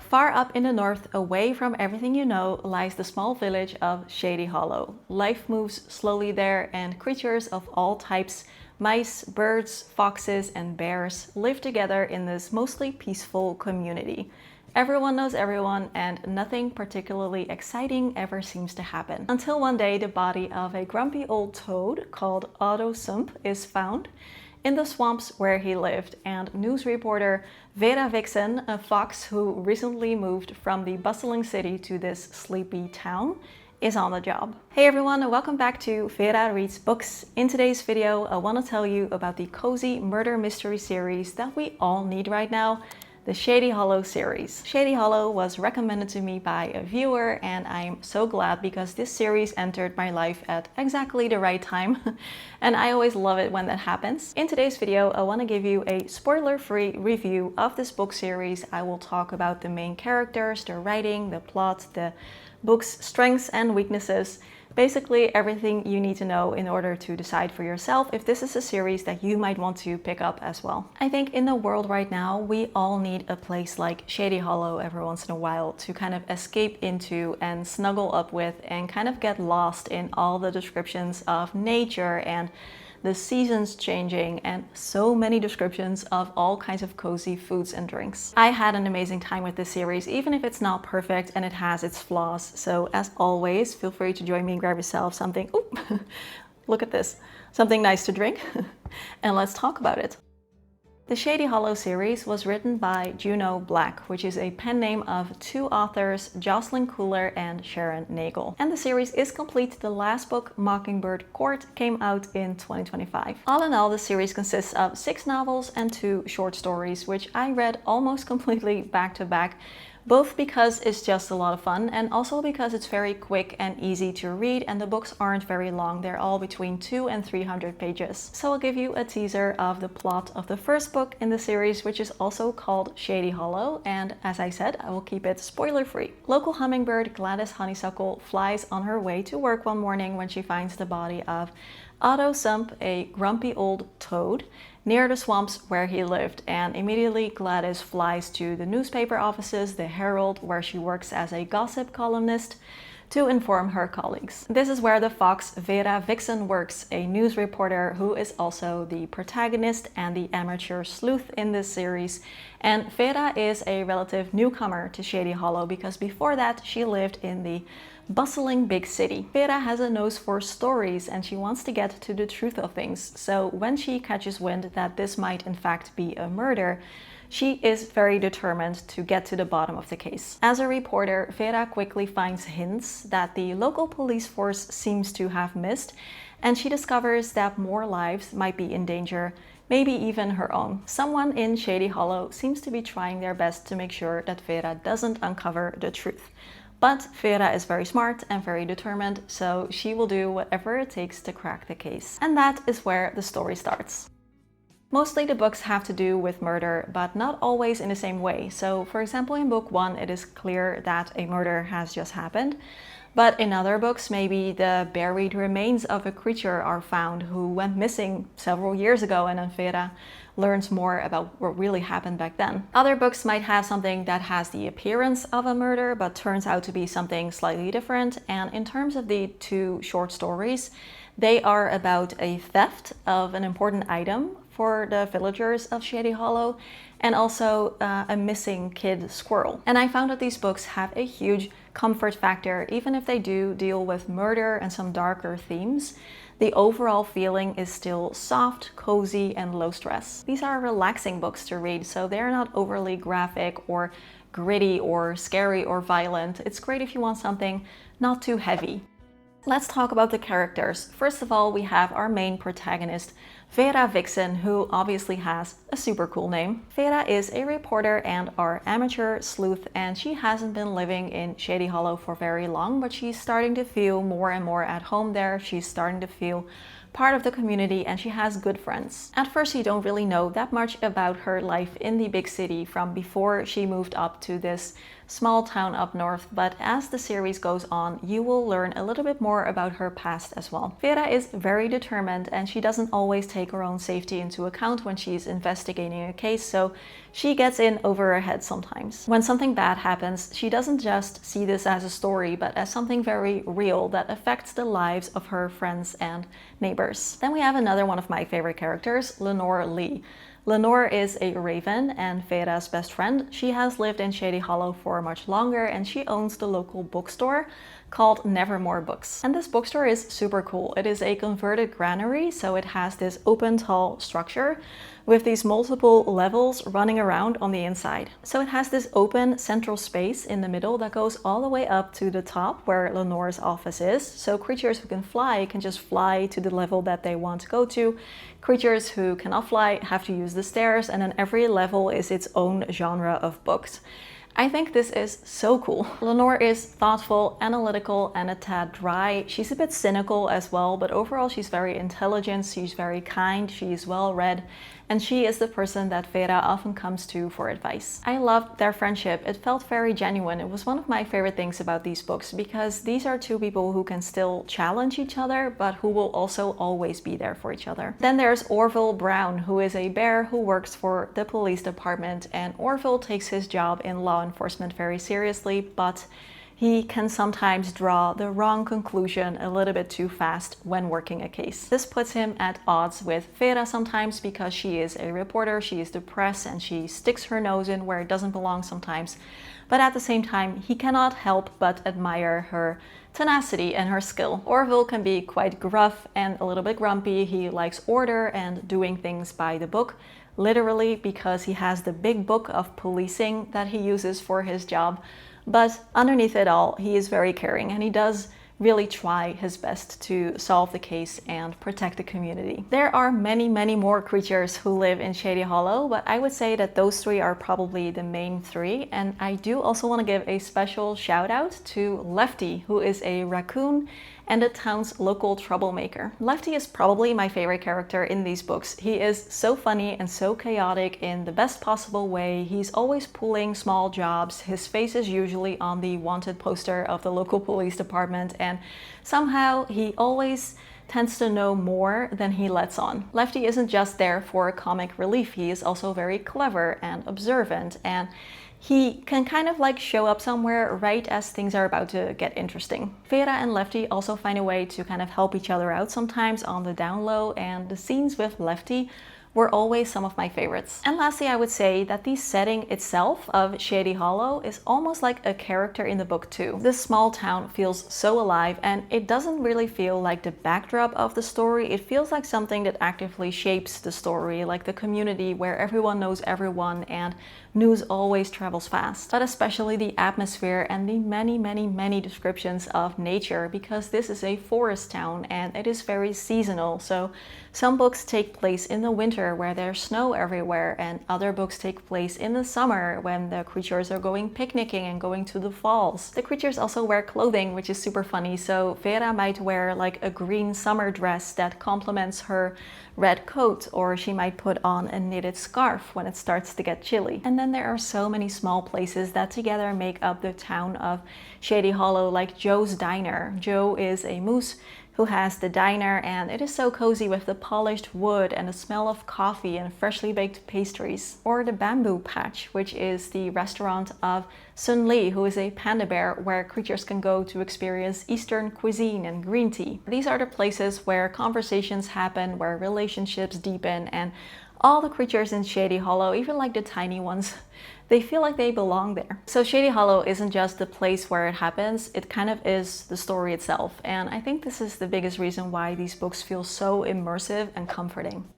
Far up in the north, away from everything you know, lies the small village of Shady Hollow. Life moves slowly there, and creatures of all types, mice, birds, foxes, and bears, live together in this mostly peaceful community. Everyone knows everyone, and nothing particularly exciting ever seems to happen. Until one day, the body of a grumpy old toad called Otto Sump is found in the swamps where he lived, and news reporter Vera Vixen, a fox who recently moved from the bustling city to this sleepy town, is on the job. Hey everyone, and welcome back to Vera Reads Books. In today's video, I want to tell you about the cozy murder mystery series that we all need right now, the Shady Hollow series. Shady Hollow was recommended to me by a viewer, and I'm so glad because this series entered my life at exactly the right time. And I always love it when that happens. In today's video, I want to give you a spoiler-free review of this book series. I will talk about the main characters, the writing, the plot, the book's strengths and weaknesses. Basically everything you need to know in order to decide for yourself if this is a series that you might want to pick up as well. I think in the world right now, we all need a place like Shady Hollow every once in a while to kind of escape into and snuggle up with and kind of get lost in all the descriptions of nature and the seasons changing and so many descriptions of all kinds of cozy foods and drinks. I had an amazing time with this series, even if it's not perfect and it has its flaws. So as always, feel free to join me and grab yourself something, look at this, something nice to drink, and let's talk about it. The Shady Hollow series was written by Juneau Black, which is a pen name of two authors, Jocelyn Cooler and Sharon Nagel. And the series is complete. The last book, Mockingbird Court, came out in 2025. All in all, the series consists of 6 novels and 2 short stories, which I read almost completely back to back, both because it's just a lot of fun and also because it's very quick and easy to read, and the books aren't very long. They're all between 200 and 300 pages. So I'll give you a teaser of the plot of the first book in the series, which is also called Shady Hollow, and as I said, I will keep it spoiler-free. Local hummingbird Gladys Honeysuckle flies on her way to work one morning when she finds the body of Otto Sump, a grumpy old toad, near the swamps where he lived, and immediately Gladys flies to the newspaper offices, the Herald, where she works as a gossip columnist, to inform her colleagues. This is where the fox Vera Vixen works, a news reporter who is also the protagonist and the amateur sleuth in this series. And Vera is a relative newcomer to Shady Hollow because before that she lived in the bustling big city. Vera has a nose for stories and she wants to get to the truth of things. So when she catches wind that this might in fact be a murder, she is very determined to get to the bottom of the case. As a reporter, Vera quickly finds hints that the local police force seems to have missed, and she discovers that more lives might be in danger, maybe even her own. Someone in Shady Hollow seems to be trying their best to make sure that Vera doesn't uncover the truth. But Vera is very smart and very determined, so she will do whatever it takes to crack the case. And that is where the story starts. Mostly the books have to do with murder, but not always in the same way. So for example, in book 1, it is clear that a murder has just happened. But in other books, maybe the buried remains of a creature are found who went missing several years ago, and then Vera learns more about what really happened back then. Other books might have something that has the appearance of a murder, but turns out to be something slightly different. And in terms of the 2 short stories, they are about a theft of an important item for the villagers of Shady Hollow, and also a missing kid squirrel. And I found that these books have a huge comfort factor. Even if they do deal with murder and some darker themes, the overall feeling is still soft, cozy, and low stress. These are relaxing books to read, so they're not overly graphic or gritty or scary or violent. It's great if you want something not too heavy. Let's talk about the characters. First of all, we have our main protagonist, Vera Vixen, who obviously has a super cool name. Vera is a reporter and our amateur sleuth, and she hasn't been living in Shady Hollow for very long, but she's starting to feel more and more at home there. She's starting to feel part of the community, and she has good friends. At first, you don't really know that much about her life in the big city from before she moved up to this small town up north, but as the series goes on, you will learn a little bit more about her past as well. Vera is very determined, and she doesn't always take take her own safety into account when she's investigating a case, so she gets in over her head sometimes. When something bad happens, she doesn't just see this as a story, but as something very real that affects the lives of her friends and neighbors. Then we have another one of my favorite characters, Lenore Lee. Lenore is a raven and Vera's best friend. She has lived in Shady Hollow for much longer, and she owns the local bookstore called Nevermore Books. And this bookstore is super cool. It is a converted granary, so it has this open, tall structure with these multiple levels running around on the inside. So it has this open central space in the middle that goes all the way up to the top where Lenore's office is. So creatures who can just fly to the level that they want to go to. Creatures who cannot fly have to use the stairs, and then every level is its own genre of books. I think this is so cool. Lenore is thoughtful, analytical, and a tad dry. She's a bit cynical as well, but overall she's very intelligent, she's very kind, she's well read, and she is the person that Vera often comes to for advice. I loved their friendship. It felt very genuine. It was one of my favorite things about these books, because these are two people who can still challenge each other, but who will also always be there for each other. Then there's Orville Brown, who is a bear who works for the police department, and Orville takes his job in law enforcement very seriously, but he can sometimes draw the wrong conclusion a little bit too fast when working a case. This puts him at odds with Vera sometimes, because she is a reporter, she is the press, and she sticks her nose in where it doesn't belong sometimes. But at the same time, he cannot help but admire her tenacity and her skill. Orville can be quite gruff and a little bit grumpy. He likes order and doing things by the book, literally, because he has the big book of policing that he uses for his job. But underneath it all, he is very caring, and he does really try his best to solve the case and protect the community. There are many, many more creatures who live in Shady Hollow, but I would say that those three are probably the main three. And I do also want to give a special shout out to Lefty, who is a raccoon and the town's local troublemaker. Lefty is probably my favorite character in these books. He is so funny and so chaotic in the best possible way. He's always pulling small jobs. His face is usually on the wanted poster of the local police department, and somehow he always tends to know more than he lets on. Lefty isn't just there for comic relief. He is also very clever and observant, and he can kind of like show up somewhere right as things are about to get interesting. Vera and Lefty also find a way to kind of help each other out sometimes on the down low, and the scenes with Lefty were always some of my favorites. And lastly, I would say that the setting itself of Shady Hollow is almost like a character in the book too. This small town feels so alive, and it doesn't really feel like the backdrop of the story. It feels like something that actively shapes the story, like the community where everyone knows everyone and news always travels fast. But especially the atmosphere and the many, many, many descriptions of nature, because this is a forest town and it is very seasonal. So some books take place in the winter where there's snow everywhere, and other books take place in the summer when the creatures are going picnicking and going to the falls. The creatures also wear clothing, which is super funny. So Vera might wear like a green summer dress that complements her red coat, or she might put on a knitted scarf when it starts to get chilly. And then there are so many small places that together make up the town of Shady Hollow, like Joe's Diner. Joe is a moose who has the diner, and it is so cozy with the polished wood and the smell of coffee and freshly baked pastries. Or the Bamboo Patch, which is the restaurant of Sun Lee, who is a panda bear, where creatures can go to experience Eastern cuisine and green tea. These are the places where conversations happen, where relationships deepen, and all the creatures in Shady Hollow, even like the tiny ones, they feel like they belong there. So Shady Hollow isn't just the place where it happens, it kind of is the story itself. And I think this is the biggest reason why these books feel so immersive and comforting.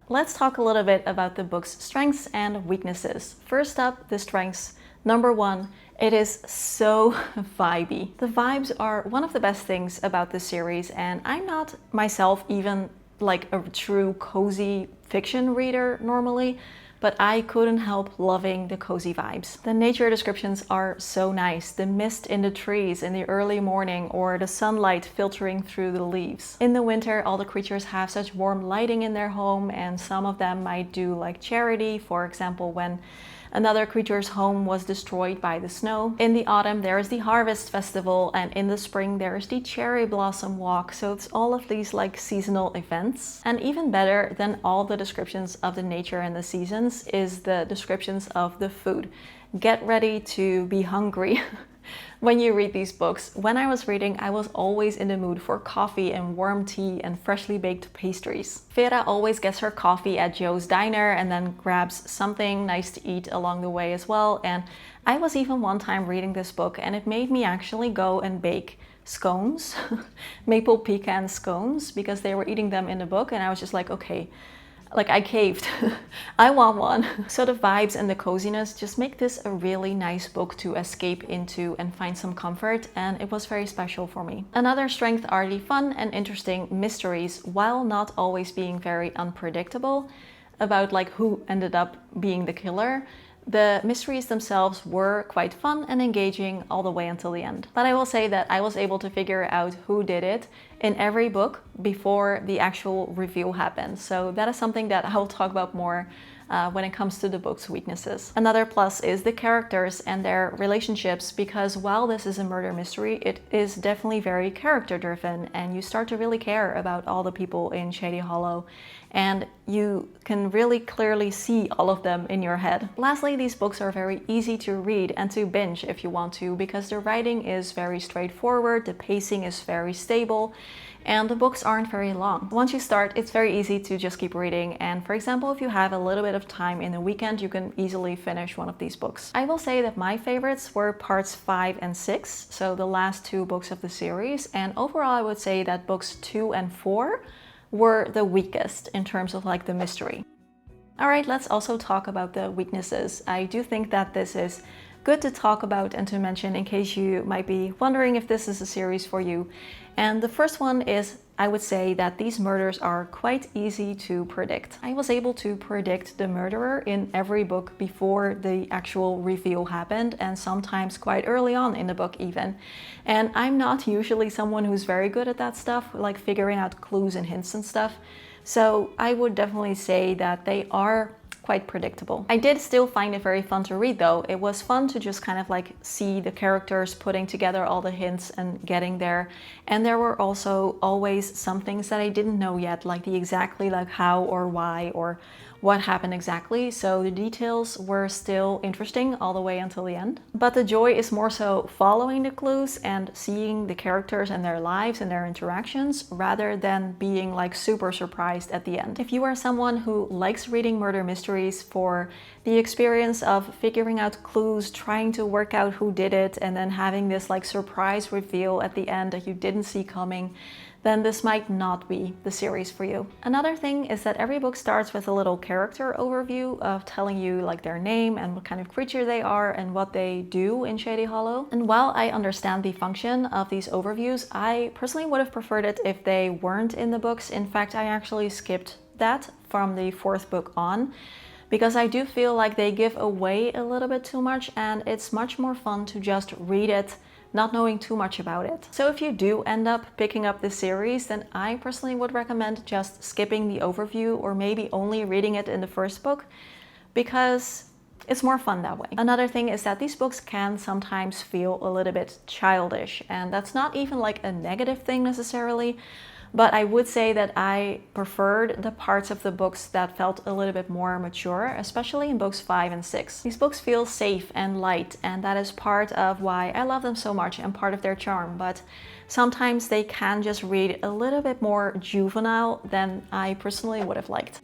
Let's talk a little bit about the book's strengths and weaknesses. First up, the strengths. Number one, it is so vibey. The vibes are one of the best things about this series, and I'm not myself even like a true cozy fiction reader normally, but I couldn't help loving the cozy vibes. The nature descriptions are so nice. The mist in the trees in the early morning, or the sunlight filtering through the leaves. In the winter, all the creatures have such warm lighting in their home, and some of them might do like charity. For example, when Another creature's home was destroyed by the snow. In the autumn, there is the Harvest Festival, and in the spring, there is the Cherry Blossom Walk. So it's all of these like seasonal events. And even better than all the descriptions of the nature and the seasons is the descriptions of the food. Get ready to be hungry when you read these books. When I was reading, I was always in the mood for coffee and warm tea and freshly baked pastries. Vera always gets her coffee at Joe's Diner and then grabs something nice to eat along the way as well. And I was even one time reading this book and it made me actually go and bake scones, maple pecan scones, because they were eating them in the book and I was just like, okay, like I caved. I want one. So the vibes and the coziness just make this a really nice book to escape into and find some comfort, and it was very special for me. Another strength are the fun and interesting mysteries, while not always being very unpredictable about like who ended up being the killer. The mysteries themselves were quite fun and engaging all the way until the end. But I will say that I was able to figure out who did it in every book before the actual reveal happened. So that is something that I will talk about more when it comes to the book's weaknesses. Another plus is the characters and their relationships, because while this is a murder mystery, it is definitely very character driven and you start to really care about all the people in Shady Hollow and you can really clearly see all of them in your head. Lastly, these books are very easy to read and to binge if you want to, because the writing is very straightforward, the pacing is very stable, and the books aren't very long. Once you start, it's very easy to just keep reading. And for example, if you have a little bit of time in the weekend, you can easily finish one of these books. I will say that my favorites were parts 5 and 6, so the last 2 books of the series. And overall, I would say that books 2 and 4 were the weakest in terms of like the mystery. All right, let's also talk about the weaknesses. I do think that this is good to talk about and to mention in case you might be wondering if this is a series for you. And the first one is, I would say that these murders are quite easy to predict. I was able to predict the murderer in every book before the actual reveal happened, and sometimes quite early on in the book even. And I'm not usually someone who's very good at that stuff, like figuring out clues and hints and stuff. So I would definitely say that they are quite predictable. I did still find it very fun to read though. It was fun to just kind of like see the characters putting together all the hints and getting there. And there were also always some things that I didn't know yet, like the exactly like how or why or what happened exactly. So the details were still interesting all the way until the end. But the joy is more so following the clues and seeing the characters and their lives and their interactions rather than being like super surprised at the end. If you are someone who likes reading murder mysteries for the experience of figuring out clues, trying to work out who did it, and then having this like surprise reveal at the end that you didn't see coming, then this might not be the series for you. Another thing is that every book starts with a little character overview of telling you like their name and what kind of creature they are and what they do in Shady Hollow. And while I understand the function of these overviews, I personally would have preferred it if they weren't in the books. In fact, I actually skipped that from the 4th book on, because I do feel like they give away a little bit too much and it's much more fun to just read it not knowing too much about it. So if you do end up picking up this series, then I personally would recommend just skipping the overview or maybe only reading it in the 1st book, because it's more fun that way. Another thing is that these books can sometimes feel a little bit childish, and that's not even like a negative thing necessarily, but I would say that I preferred the parts of the books that felt a little bit more mature, especially in books 5 and 6. These books feel safe and light, and that is part of why I love them so much and part of their charm, but sometimes they can just read a little bit more juvenile than I personally would have liked.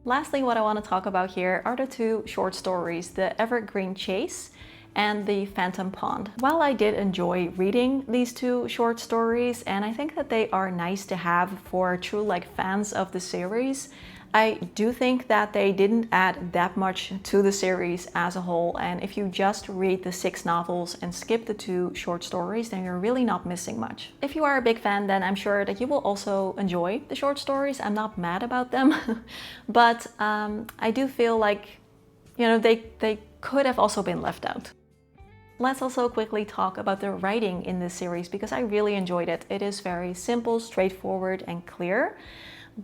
Lastly, what I want to talk about here are the 2 short stories, The Evergreen Chase and The Phantom Pond. While I did enjoy reading these 2 short stories, and I think that they are nice to have for true like fans of the series, I do think that they didn't add that much to the series as a whole, and if you just read the 6 novels and skip the 2 short stories, then you're really not missing much. If you are a big fan, then I'm sure that you will also enjoy the short stories. I'm not mad about them, but I do feel like, you know, they could have also been left out. Let's also quickly talk about the writing in this series, because I really enjoyed it. It is very simple, straightforward, and clear.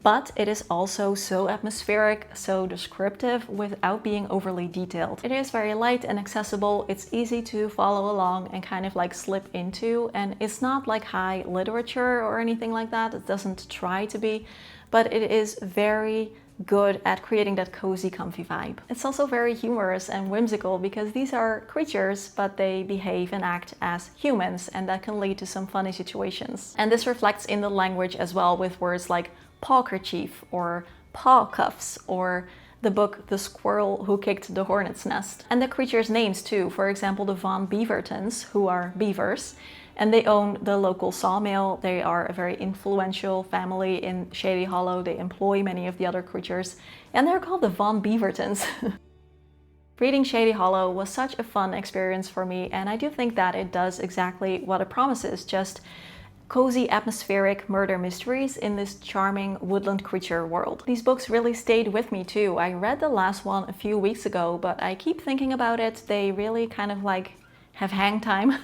but it is also so atmospheric, so descriptive without being overly detailed. It is very light and accessible, it's easy to follow along and kind of like slip into, and it's not like high literature or anything like that. It doesn't try to be, but it is very good at creating that cozy, comfy vibe. It's also very humorous and whimsical because these are creatures, but they behave and act as humans, and that can lead to some funny situations. And this reflects in the language as well, with words like pawkerchief or paw cuffs, or the book The Squirrel Who Kicked the Hornet's Nest. And the creatures' names too, for example the Von Beavertons, who are beavers, and they own the local sawmill. They are a very influential family in Shady Hollow. They employ many of the other creatures, and they're called the Von Beavertons. Reading Shady Hollow was such a fun experience for me, and I do think that it does exactly what it promises, just cozy, atmospheric murder mysteries in this charming woodland creature world. These books really stayed with me too. I read the last one a few weeks ago, but I keep thinking about it. They really kind of like have hang time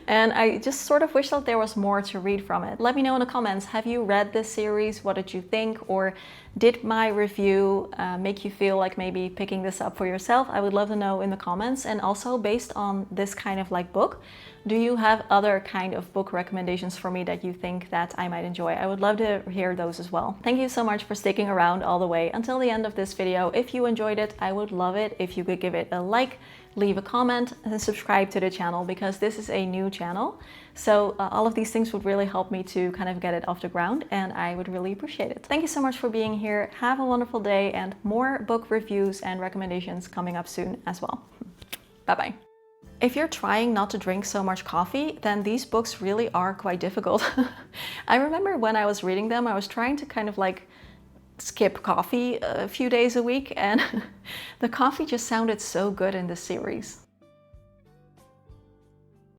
and I just sort of wish that there was more to read from it. Let me know in the comments, have you read this series? What did you think? Or did my review make you feel like maybe picking this up for yourself? I would love to know in the comments. And also, based on this kind of like book, do you have other kind of book recommendations for me that you think that I might enjoy? I would love to hear those as well. Thank you so much for sticking around all the way until the end of this video. If you enjoyed it, I would love it if you could give it a like, leave a comment, and subscribe to the channel, because this is a new channel. So all of these things would really help me to kind of get it off the ground, and I would really appreciate it. Thank you so much for being here. Have a wonderful day, and more book reviews and recommendations coming up soon as well. Bye-bye. If you're trying not to drink so much coffee, then these books really are quite difficult. I remember when I was reading them, I was trying to kind of like skip coffee a few days a week, and the coffee just sounded so good in this series.